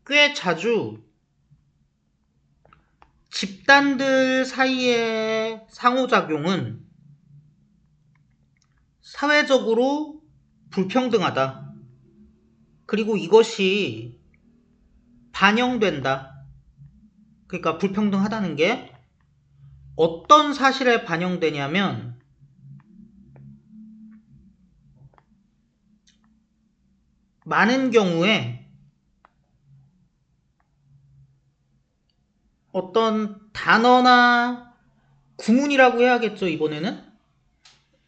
꽤 자주 집단들 사이의 상호작용은 사회적으로 불평등하다. 그리고 이것이 반영된다. 그러니까 불평등하다는 게 어떤 사실에 반영되냐면 많은 경우에 어떤 단어나 구문이라고 해야겠죠, 이번에는?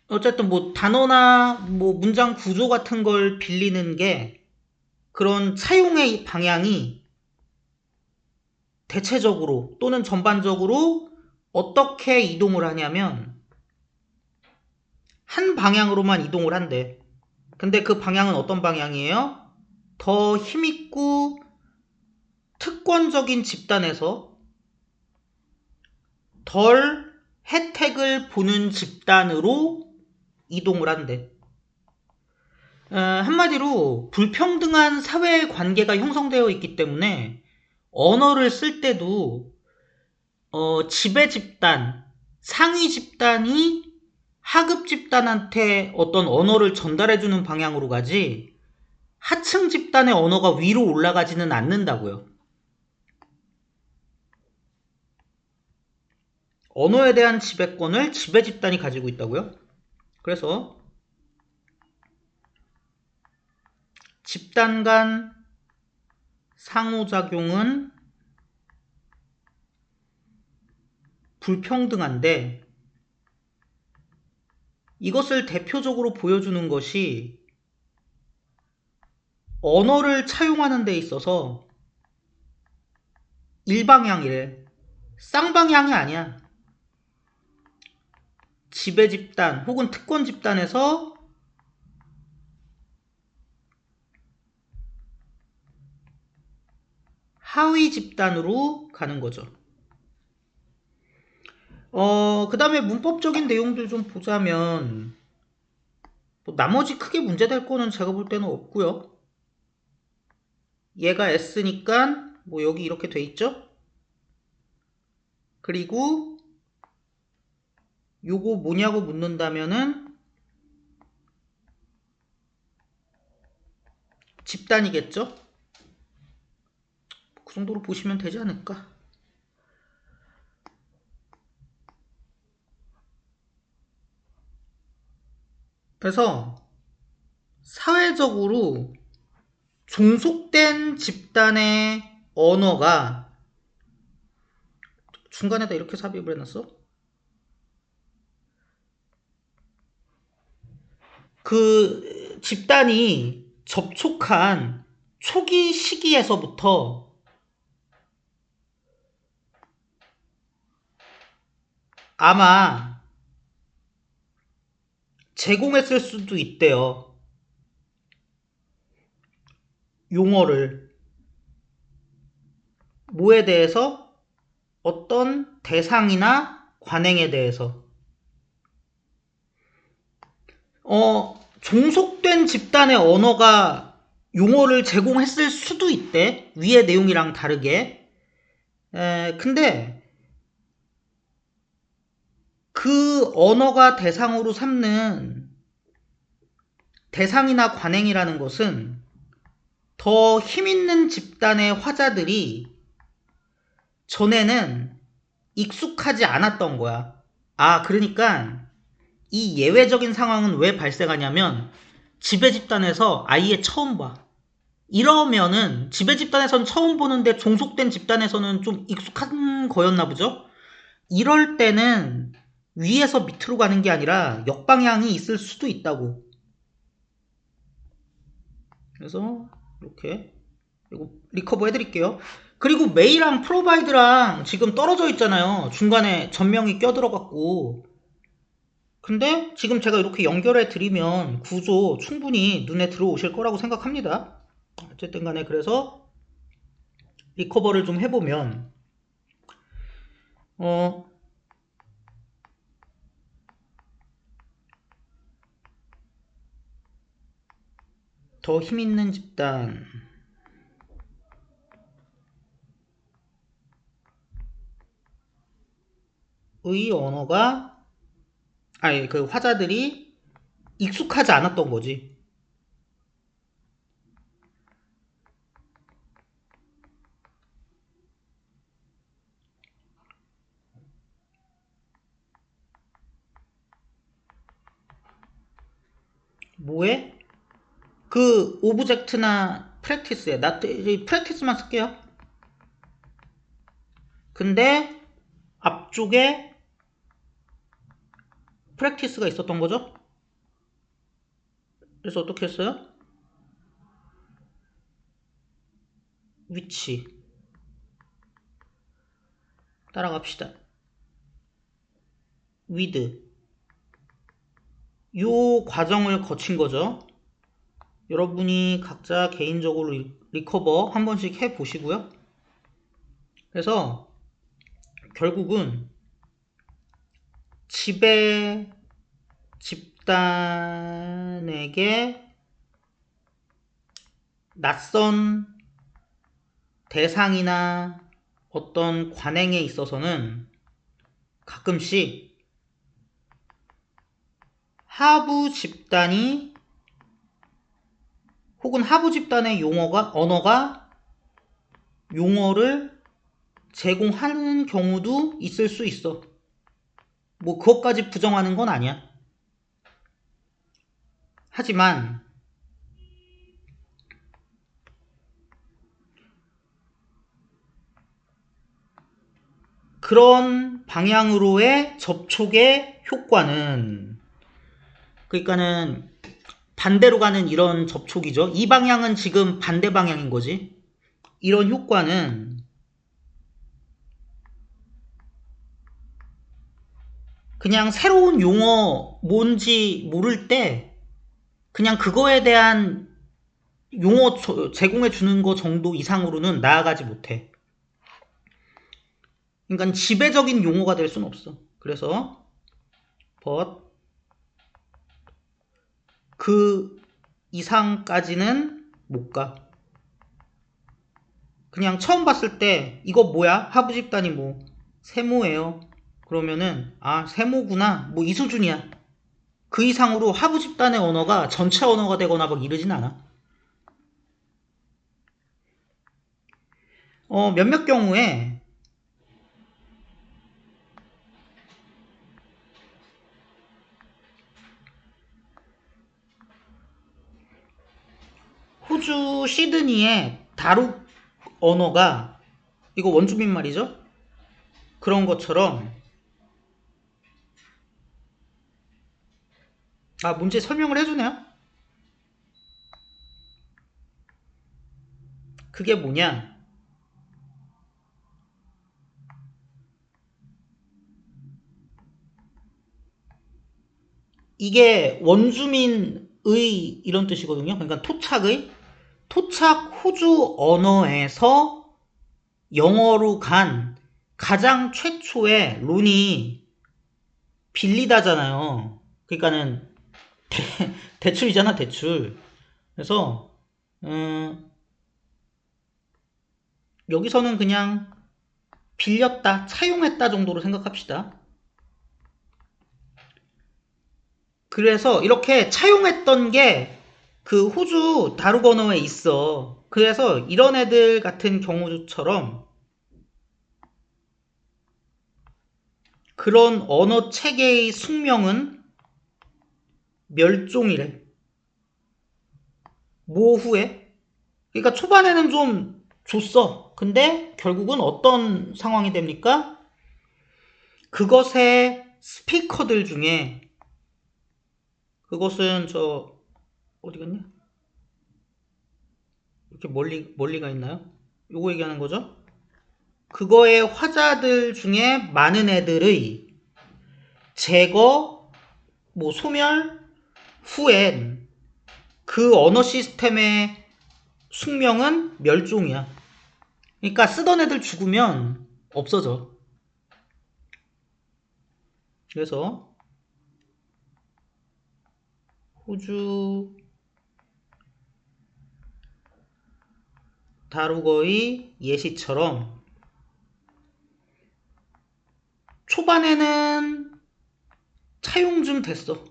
어쨌든 뭐 단어나 뭐 문장 구조 같은 걸 빌리는 게 그런 차용의 방향이 대체적으로 또는 전반적으로 어떻게 이동을 하냐면 한 방향으로만 이동을 한대. 근데 그 방향은 어떤 방향이에요? 더 힘있고 특권적인 집단에서 덜 혜택을 보는 집단으로 이동을 한대. 한마디로 불평등한 사회 관계가 형성되어 있기 때문에 언어를 쓸 때도 지배 집단, 상위 집단이 하급 집단한테 어떤 언어를 전달해주는 방향으로 가지 하층 집단의 언어가 위로 올라가지는 않는다고요. 언어에 대한 지배권을 지배 집단이 가지고 있다고요. 그래서 집단 간 상호작용은 불평등한데 이것을 대표적으로 보여주는 것이 언어를 차용하는 데 있어서 일방향이래. 쌍방향이 아니야. 지배 집단 혹은 특권 집단에서 하위 집단으로 가는 거죠. 그 다음에 문법적인 내용들 좀 보자면 뭐 나머지 크게 문제될 거는 제가 볼 때는 없고요. 얘가 S니까 뭐 여기 이렇게 돼 있죠? 그리고 요거 뭐냐고 묻는다면은 집단이겠죠? 그 정도로 보시면 되지 않을까? 그래서 사회적으로 종속된 집단의 언어가 중간에다 이렇게 삽입을 해놨어? 그 집단이 접촉한 초기 시기에서부터 아마 제공했을 수도 있대요. 용어를. 뭐에 대해서? 어떤 대상이나 관행에 대해서. 종속된 집단의 언어가 용어를 제공했을 수도 있대. 위의 내용이랑 다르게. 근데 그 언어가 대상으로 삼는 대상이나 관행이라는 것은 더 힘있는 집단의 화자들이 전에는 익숙하지 않았던 거야. 그러니까 이 예외적인 상황은 왜 발생하냐면 지배 집단에서 아예 처음 봐. 이러면은 지배 집단에서는 처음 보는데 종속된 집단에서는 좀 익숙한 거였나 보죠? 이럴 때는 위에서 밑으로 가는 게 아니라 역방향이 있을 수도 있다고. 그래서 이렇게 이거 리커버 해드릴게요. 그리고 메이랑 프로바이드랑 지금 떨어져 있잖아요. 중간에 전명이 껴들어갖고. 근데 지금 제가 이렇게 연결해 드리면 구조 충분히 눈에 들어오실 거라고 생각합니다. 어쨌든 간에 그래서 리커버를 좀 해보면 어, 더 힘있는 집단 언어가, 아니, 그 화자들이 익숙하지 않았던 거지. 뭐해? 그 오브젝트나 프랙티스에 프랙티스만 쓸게요. 근데 앞쪽에 프랙티스가 있었던 거죠. 그래서 어떻게 했어요? 위치 따라갑시다. 위드 요 과정을 거친 거죠. 여러분이 각자 개인적으로 리커버 한 번씩 해 보시고요. 그래서 결국은 지배 집단에게 낯선 대상이나 어떤 관행에 있어서는 가끔씩 하부 집단이 혹은 하부 집단의 언어가 용어를 제공하는 경우도 있을 수 있어. 뭐 그것까지 부정하는 건 아니야. 하지만 그런 방향으로의 접촉의 효과는, 그러니까는 반대로 가는 이런 접촉이죠. 이 방향은 지금 반대 방향인 거지. 이런 효과는 그냥 새로운 용어 뭔지 모를 때 그냥 그거에 대한 용어 제공해 주는 거 정도 이상으로는 나아가지 못해. 그러니까 지배적인 용어가 될 수는 없어. 그래서 but 그 이상까지는 못 가. 그냥 처음 봤을 때 이거 뭐야? 하부 집단이 뭐 세모예요. 그러면은 아 세모구나. 뭐 이 수준이야. 그 이상으로 하부 집단의 언어가 전체 언어가 되거나 막 이러진 않아. 몇몇 경우에 호주 시드니의 다룩 언어가, 이거 원주민 말이죠? 그런 것처럼, 문제 설명을 해주네요? 그게 뭐냐? 이게 원주민의 이런 뜻이거든요. 그러니까 토착 호주 언어에서 영어로 간 가장 최초의 론이 빌리다잖아요. 그러니까는 대출이잖아, 대출. 그래서 여기서는 그냥 빌렸다, 차용했다 정도로 생각합시다. 그래서 이렇게 차용했던 게 그 호주 다룩 언어에 있어. 그래서 이런 애들 같은 경우처럼 그런 언어 체계의 숙명은 멸종이래. 모후에. 그러니까 초반에는 좀 줬어. 근데 결국은 어떤 상황이 됩니까? 그것의 스피커들 중에, 그것은 어디 갔냐? 이렇게 멀리 가 있나요? 요거 얘기하는 거죠? 그거의 화자들 중에 많은 애들의 제거, 소멸 후엔 그 언어 시스템의 숙명은 멸종이야. 그러니까 쓰던 애들 죽으면 없어져. 그래서 호주 다루거의 예시처럼 초반에는 차용 좀 됐어.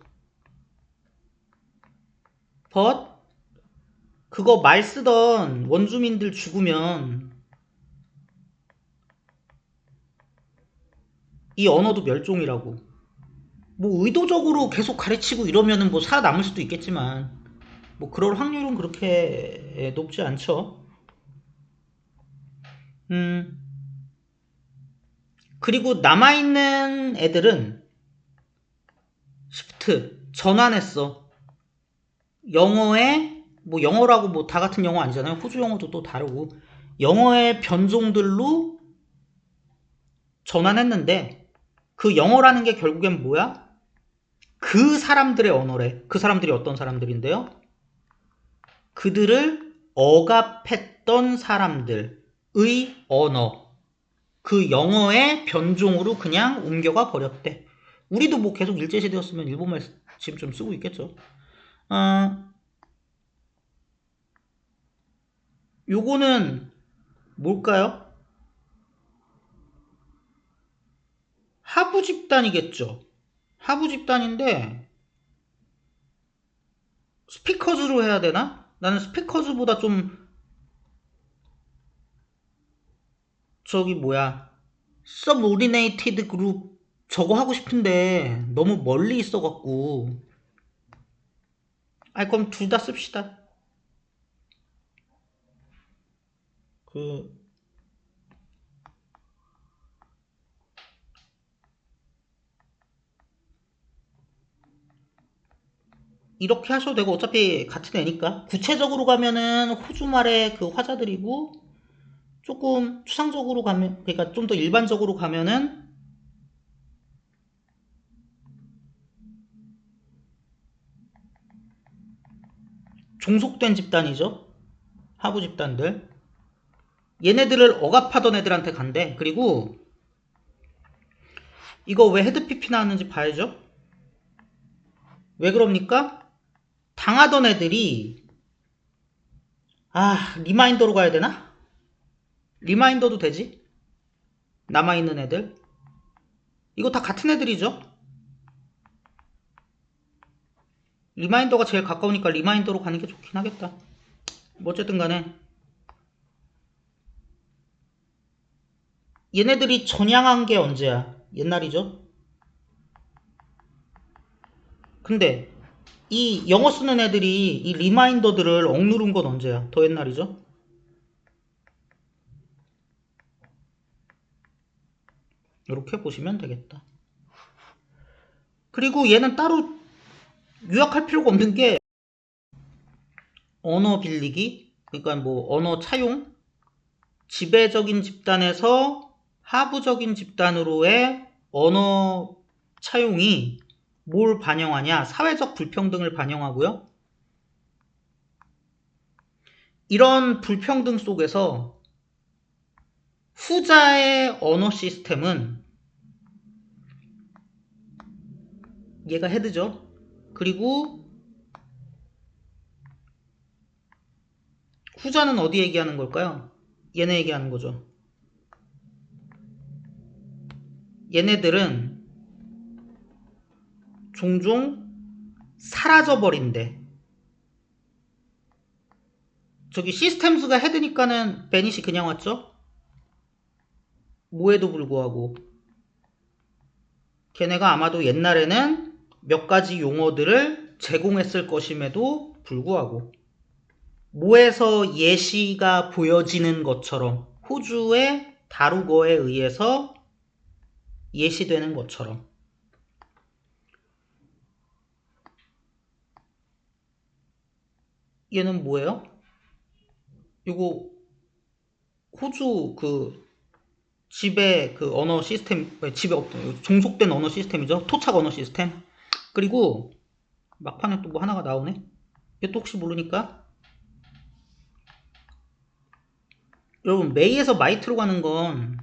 but 그거 말 쓰던 원주민들 죽으면 이 언어도 멸종이라고. 뭐 의도적으로 계속 가르치고 이러면은 뭐 살아남을 수도 있겠지만 뭐 그럴 확률은 그렇게 높지 않죠. 음 그리고 남아있는 애들은 시프트 전환했어. 영어에 뭐 영어라고 뭐 다 같은 영어 아니잖아요. 호주 영어도 또 다르고 영어의 변종들로 전환했는데 그 영어라는 게 결국엔 뭐야? 그 사람들의 언어래. 그 사람들이 어떤 사람들인데요? 그들을 억압했던 사람들의 언어. 그 영어의 변종으로 그냥 옮겨가 버렸대. 우리도 뭐 계속 일제시대였으면 일본말 지금 좀 쓰고 있겠죠. 요거는 뭘까요? 하부 집단이겠죠. 하부 집단인데 스피커즈로 해야 되나? 나는 스피커즈보다 좀 저기 뭐야 subordinated group 저거 하고 싶은데 너무 멀리 있어갖고 아이 그럼 둘 다 씁시다. 그 이렇게 하셔도 되고 어차피 같은 애니까 구체적으로 가면은 호주말의 그 화자들이고 조금 추상적으로 가면 그러니까 좀 더 일반적으로 가면은 종속된 집단이죠. 하부 집단들 얘네들을 억압하던 애들한테 간대. 그리고 이거 왜 헤드피피 나왔는지 봐야죠. 왜 그럽니까? 당하던 애들이 리마인더로 가야 되나? 리마인더도 되지? 남아있는 애들 이거 다 같은 애들이죠. 리마인더가 제일 가까우니까 리마인더로 가는 게 좋긴 하겠다. 뭐 어쨌든 간에 얘네들이 전향한 게 언제야? 옛날이죠. 근데 이 영어 쓰는 애들이 이 리마인더들을 억누른 건 언제야? 더 옛날이죠. 이렇게 보시면 되겠다. 그리고 얘는 따로 요약할 필요가 없는 게 언어 빌리기 그러니까 뭐 언어 차용 지배적인 집단에서 하부적인 집단으로의 언어 차용이 뭘 반영하냐? 사회적 불평등을 반영하고요. 이런 불평등 속에서 후자의 언어 시스템은 얘가 헤드죠. 그리고 후자는 어디 얘기하는 걸까요? 얘네 얘기하는 거죠. 얘네들은 종종 사라져버린대. 저기 시스템스가 헤드니까는 베닛이 그냥 왔죠? 뭐에도 불구하고 걔네가 아마도 옛날에는 몇 가지 용어들을 제공했을 것임에도 불구하고 뭐에서 예시가 보여지는 것처럼 호주의 다루거에 의해서 예시되는 것처럼 얘는 뭐예요? 이거 호주 그 지배 그 언어 시스템 지배 종속된 언어 시스템이죠. 토착 언어 시스템. 그리고 막판에 또 뭐 하나가 나오네. 이것도 혹시 모르니까 여러분 메이에서 마이트로 가는 건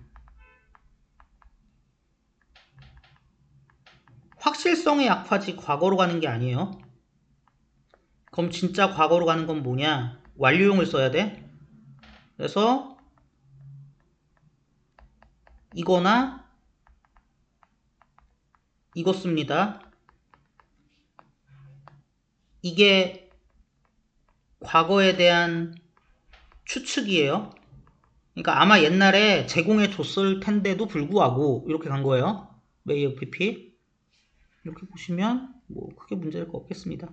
확실성의 약화지 과거로 가는 게 아니에요. 그럼 진짜 과거로 가는 건 뭐냐? 완료용을 써야 돼. 그래서 이거나 이거 씁니다. 이게 과거에 대한 추측이에요. 그러니까 아마 옛날에 제공해 줬을 텐데도 불구하고 이렇게 간 거예요. 메이어 PP. 이렇게 보시면 뭐 크게 문제될 거 없겠습니다.